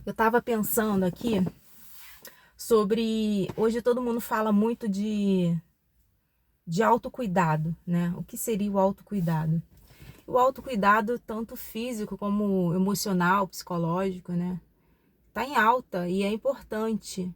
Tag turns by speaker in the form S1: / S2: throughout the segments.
S1: Eu estava pensando aqui sobre. Hoje todo mundo fala muito de autocuidado, né? O que seria o autocuidado? O autocuidado, tanto físico como emocional, psicológico, né? Tá em alta e é importante.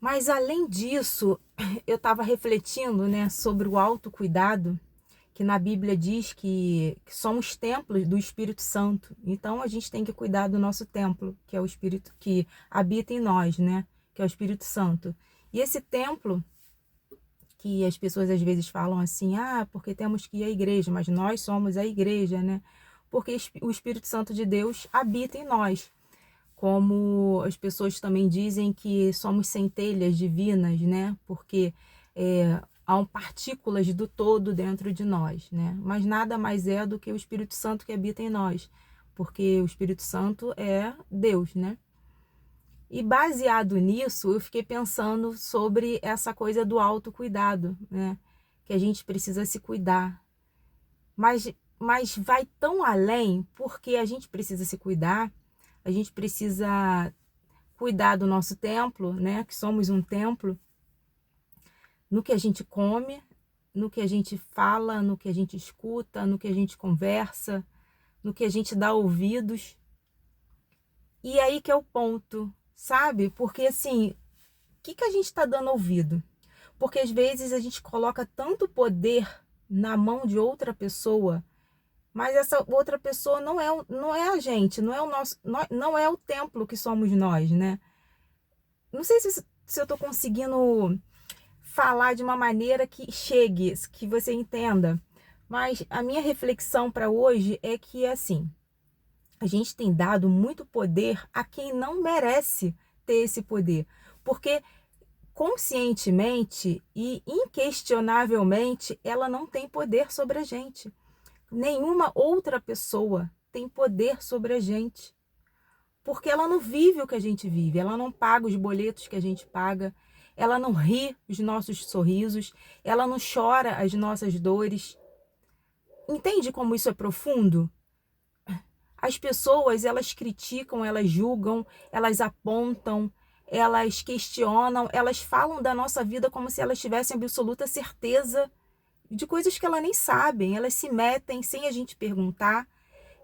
S1: Mas além disso, eu estava refletindo, né, sobre o autocuidado, que na Bíblia diz que somos templos do Espírito Santo. Então a gente tem que cuidar do nosso templo, que é o Espírito que habita em nós, né? Que é o Espírito Santo. E esse templo, que as pessoas às vezes falam assim, porque temos que ir à igreja, mas nós somos a igreja, né? Porque o Espírito Santo de Deus habita em nós. Como as pessoas também dizem que somos centelhas divinas, né? Porque há partículas do todo dentro de nós, né? Mas nada mais é do que o Espírito Santo que habita em nós, porque o Espírito Santo é Deus, né? E baseado nisso, eu fiquei pensando sobre essa coisa do autocuidado, né? Que a gente precisa se cuidar. Mas vai tão além, porque a gente precisa se cuidar, a gente precisa cuidar do nosso templo, né? Que somos um templo, no que a gente come, no que a gente fala, no que a gente escuta, no que a gente conversa, no que a gente dá ouvidos. E aí que é o ponto, sabe? Porque assim, o que a gente está dando ouvido? Porque às vezes a gente coloca tanto poder na mão de outra pessoa, mas essa outra pessoa não é a gente, não é o nosso, não é o templo que somos nós, né? Não sei se eu estou conseguindo falar de uma maneira que chegue, que você entenda. Mas a minha reflexão para hoje é que, assim, a gente tem dado muito poder a quem não merece ter esse poder. Porque conscientemente e inquestionavelmente ela não tem poder sobre a gente. Nenhuma outra pessoa tem poder sobre a gente. Porque ela não vive o que a gente vive, ela não paga os boletos que a gente paga, ela não ri os nossos sorrisos, ela não chora as nossas dores. Entende como isso é profundo? As pessoas, elas criticam, elas julgam, elas apontam, elas questionam, elas falam da nossa vida como se elas tivessem absoluta certeza de coisas que elas nem sabem. Elas se metem sem a gente perguntar,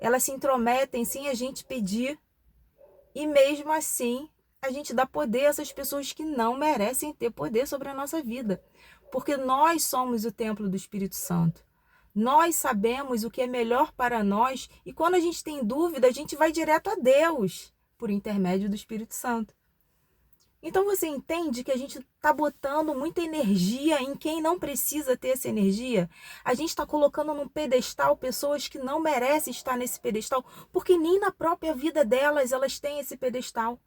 S1: elas se intrometem sem a gente pedir. E mesmo assim, a gente dá poder a essas pessoas que não merecem ter poder sobre a nossa vida. Porque nós somos o templo do Espírito Santo. Nós sabemos o que é melhor para nós e quando a gente tem dúvida, a gente vai direto a Deus por intermédio do Espírito Santo. Então você entende que a gente está botando muita energia em quem não precisa ter essa energia? A gente está colocando num pedestal pessoas que não merecem estar nesse pedestal, porque nem na própria vida delas elas têm esse pedestal.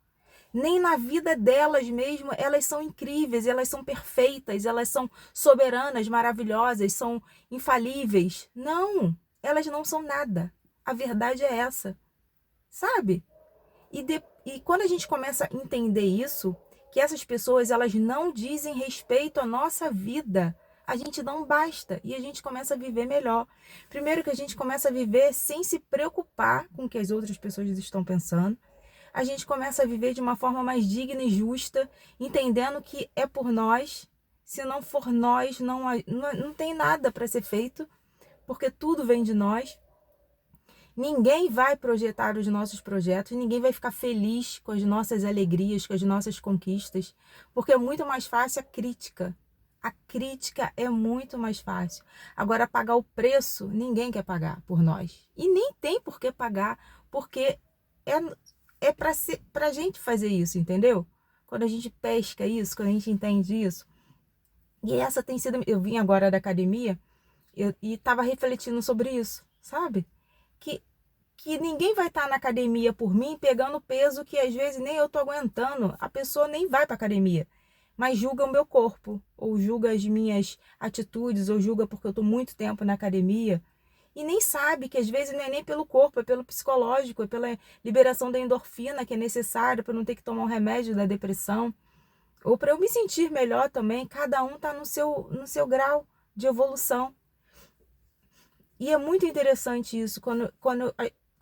S1: Nem na vida delas mesmo elas são incríveis, elas são perfeitas, elas são soberanas, maravilhosas, são infalíveis. Não, elas não são nada. A verdade é essa, sabe? E quando a gente começa a entender isso, que essas pessoas elas não dizem respeito à nossa vida, a gente não basta e a gente começa a viver melhor. Primeiro que a gente começa a viver sem se preocupar com o que as outras pessoas estão pensando. A gente começa a viver de uma forma mais digna e justa, entendendo que é por nós. Se não for nós, não tem nada para ser feito, porque tudo vem de nós. Ninguém vai projetar os nossos projetos, ninguém vai ficar feliz com as nossas alegrias, com as nossas conquistas, porque é muito mais fácil a crítica. A crítica é muito mais fácil. Agora, pagar o preço, ninguém quer pagar por nós. E nem tem por que pagar, porque é para a gente fazer isso, entendeu? Quando a gente pesca isso, quando a gente entende isso. E essa tem sido. Eu vim agora da academia e estava refletindo sobre isso, sabe? Que que ninguém vai estar na academia por mim pegando peso que às vezes nem eu tô aguentando. A pessoa nem vai para academia, mas julga o meu corpo, ou julga as minhas atitudes, ou julga porque eu tô muito tempo na academia. E nem sabe que às vezes não é nem pelo corpo, é pelo psicológico, é pela liberação da endorfina que é necessária para não ter que tomar um remédio da depressão, ou para eu me sentir melhor também. Cada um tá no seu grau de evolução. E é muito interessante isso, quando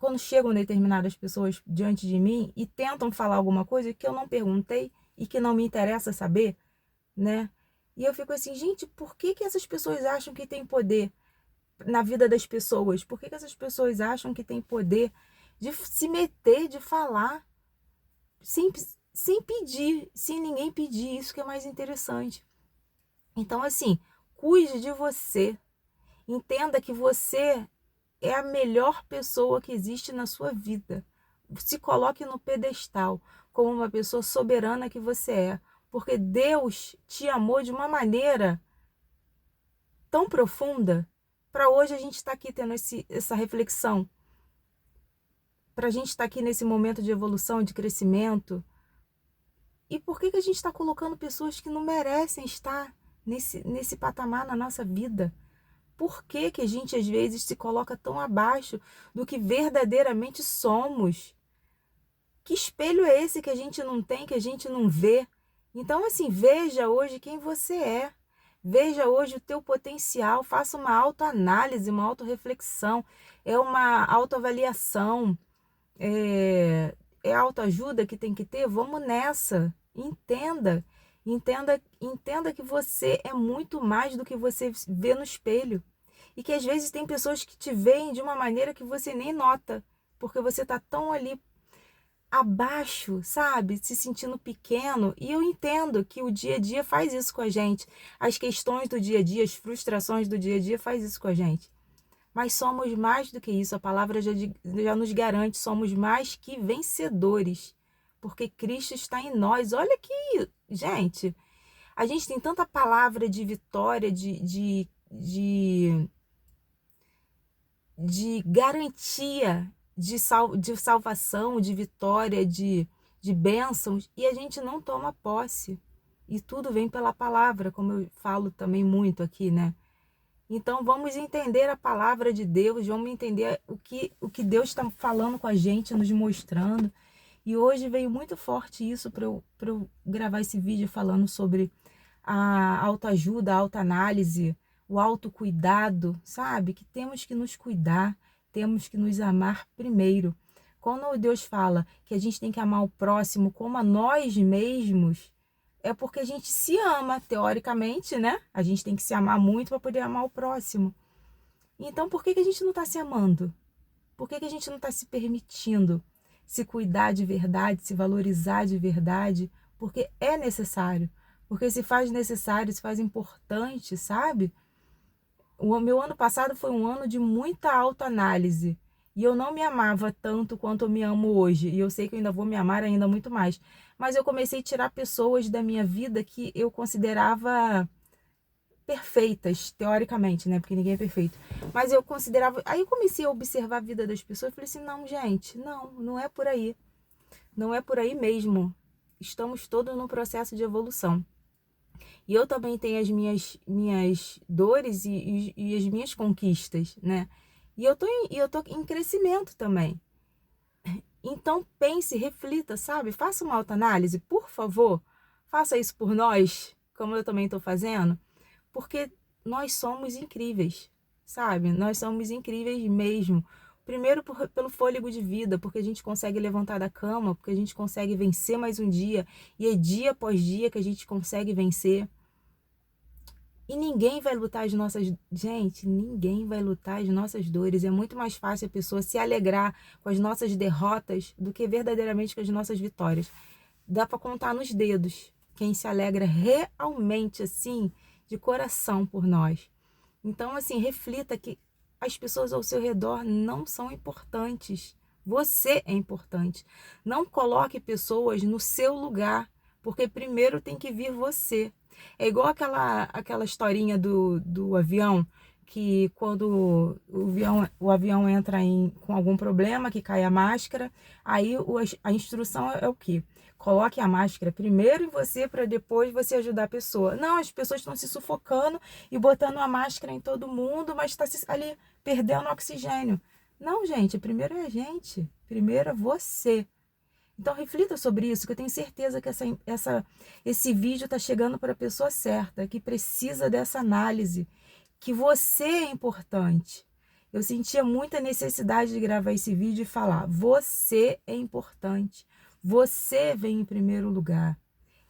S1: quando chegam determinadas pessoas diante de mim e tentam falar alguma coisa que eu não perguntei e que não me interessa saber, né? E eu fico assim, gente, por que que essas pessoas acham que tem poder na vida das pessoas? Por que que essas pessoas acham que tem poder de se meter, de falar, sem, sem pedir, sem ninguém pedir? Isso que é mais interessante. Então, assim, cuide de você. Entenda que você é a melhor pessoa que existe na sua vida. Se coloque no pedestal como uma pessoa soberana que você é. Porque Deus te amou de uma maneira tão profunda. Para hoje a gente está aqui tendo essa reflexão. Para a gente estar aqui nesse momento de evolução, de crescimento. E por que a gente está colocando pessoas que não merecem estar nesse patamar na nossa vida? Por que que a gente às vezes se coloca tão abaixo do que verdadeiramente somos? Que espelho é esse que a gente não tem, que a gente não vê? Então, assim, veja hoje quem você é. Veja hoje o teu potencial, faça uma autoanálise, uma autorreflexão, é uma autoavaliação, é autoajuda que tem que ter, vamos nessa. Entenda, entenda que você é muito mais do que você vê no espelho. E que às vezes tem pessoas que te veem de uma maneira que você nem nota, porque você está tão ali abaixo, sabe? Se sentindo pequeno. E eu entendo que o dia a dia faz isso com a gente. As questões do dia a dia, as frustrações do dia a dia faz isso com a gente. Mas somos mais do que isso. A palavra já nos garante, somos mais que vencedores. Porque Cristo está em nós. Olha que, gente, a gente tem tanta palavra de vitória, de garantia de salvação, de vitória, de bênçãos, e a gente não toma posse. E tudo vem pela palavra, como eu falo também muito aqui, né? Então vamos entender a palavra de Deus, vamos entender o que Deus está falando com a gente, nos mostrando. E hoje veio muito forte isso para eu gravar esse vídeo falando sobre a autoajuda, a autoanálise, o autocuidado, sabe? Que temos que nos cuidar, temos que nos amar primeiro. Quando Deus fala que a gente tem que amar o próximo como a nós mesmos, é porque a gente se ama, teoricamente, né? A gente tem que se amar muito para poder amar o próximo. Então, por que a gente não está se amando? Por que a gente não está se permitindo se cuidar de verdade, se valorizar de verdade? Porque é necessário. Porque se faz necessário, se faz importante, sabe? O meu ano passado foi um ano de muita autoanálise. E eu não me amava tanto quanto eu me amo hoje. E eu sei que eu ainda vou me amar ainda muito mais. Mas eu comecei a tirar pessoas da minha vida que eu considerava perfeitas, teoricamente, né? Porque ninguém é perfeito. Mas eu considerava... Aí eu comecei a observar a vida das pessoas e falei assim, não, gente, não é por aí. Não é por aí mesmo. Estamos todos num processo de evolução. E eu também tenho as minhas dores e as minhas conquistas, né? E eu tô em crescimento também. Então pense, reflita, sabe? Faça uma autoanálise, por favor. Faça isso por nós, como eu também estou fazendo, porque nós somos incríveis, sabe? Nós somos incríveis mesmo. Primeiro pelo fôlego de vida, porque a gente consegue levantar da cama, porque a gente consegue vencer mais um dia, e é dia após dia que a gente consegue vencer. E ninguém vai lutar as nossas... Gente, ninguém vai lutar as nossas dores. É muito mais fácil a pessoa se alegrar com as nossas derrotas do que verdadeiramente com as nossas vitórias. Dá para contar nos dedos quem se alegra realmente, assim, de coração por nós. Então, assim, reflita que as pessoas ao seu redor não são importantes. Você é importante. Não coloque pessoas no seu lugar, porque primeiro tem que vir você. É igual aquela historinha do avião, que quando o avião entra com algum problema, que cai a máscara, aí a instrução é o quê? Coloque a máscara primeiro em você para depois você ajudar a pessoa. Não, as pessoas estão se sufocando e botando a máscara em todo mundo, mas está ali perdendo oxigênio. Não, gente, primeiro é a gente, primeiro é você. Então reflita sobre isso, que eu tenho certeza que esse vídeo está chegando para a pessoa certa, que precisa dessa análise, que você é importante. Eu sentia muita necessidade de gravar esse vídeo e falar: você é importante, você vem em primeiro lugar.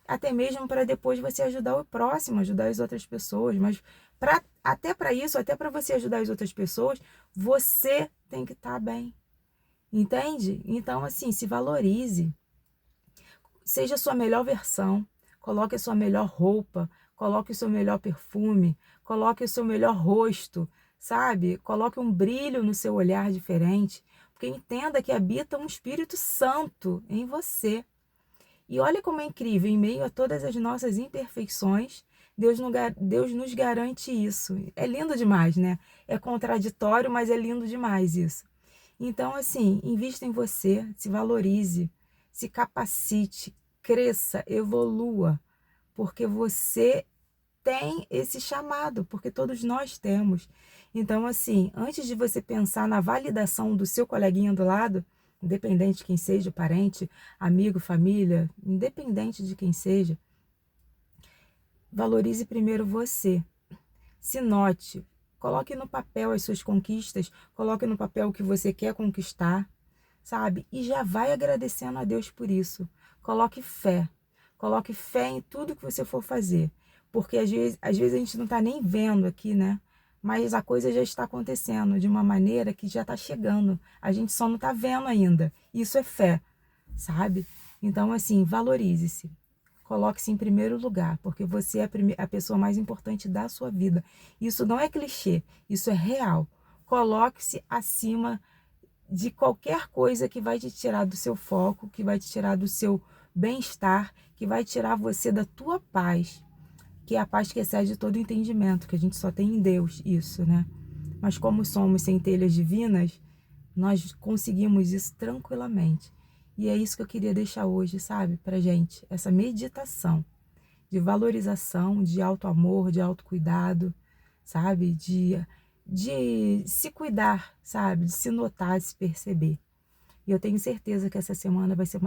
S1: Até mesmo para depois você ajudar o próximo, ajudar as outras pessoas. Mas até para isso, até para você ajudar as outras pessoas, você tem que estar bem. Entende? Então, assim, se valorize. Seja a sua melhor versão. Coloque a sua melhor roupa. Coloque o seu melhor perfume. Coloque o seu melhor rosto. Sabe? Coloque um brilho no seu olhar diferente. Porque entenda que habita um Espírito Santo em você. E olha como é incrível, em meio a todas as nossas imperfeições, Deus nos garante isso. É lindo demais, né? É contraditório, mas é lindo demais isso. Então, assim, invista em você, se valorize, se capacite, cresça, evolua, porque você tem esse chamado, porque todos nós temos. Então, assim, antes de você pensar na validação do seu coleguinha do lado, independente de quem seja, parente, amigo, família, independente de quem seja, valorize primeiro você. Se note, coloque no papel as suas conquistas, coloque no papel o que você quer conquistar, sabe? E já vai agradecendo a Deus por isso. Coloque fé em tudo que você for fazer, porque às vezes a gente não está nem vendo aqui, né? Mas a coisa já está acontecendo de uma maneira que já está chegando. A gente só não está vendo ainda. Isso é fé, sabe? Então, assim, valorize-se. Coloque-se em primeiro lugar, porque você é a pessoa mais importante da sua vida. Isso não é clichê, isso é real. Coloque-se acima de qualquer coisa que vai te tirar do seu foco, que vai te tirar do seu bem-estar, que vai tirar você da tua paz, que é a paz que excede todo entendimento, que a gente só tem em Deus, isso, né? Mas como somos centelhas divinas, nós conseguimos isso tranquilamente. E é isso que eu queria deixar hoje, sabe, pra gente, essa meditação de valorização, de auto-amor, de autocuidado, sabe, de se cuidar, sabe, de se notar, de se perceber. E eu tenho certeza que essa semana vai ser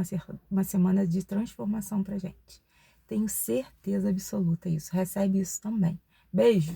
S1: uma semana de transformação pra gente. Tenho certeza absoluta isso. Recebe isso também. Beijo!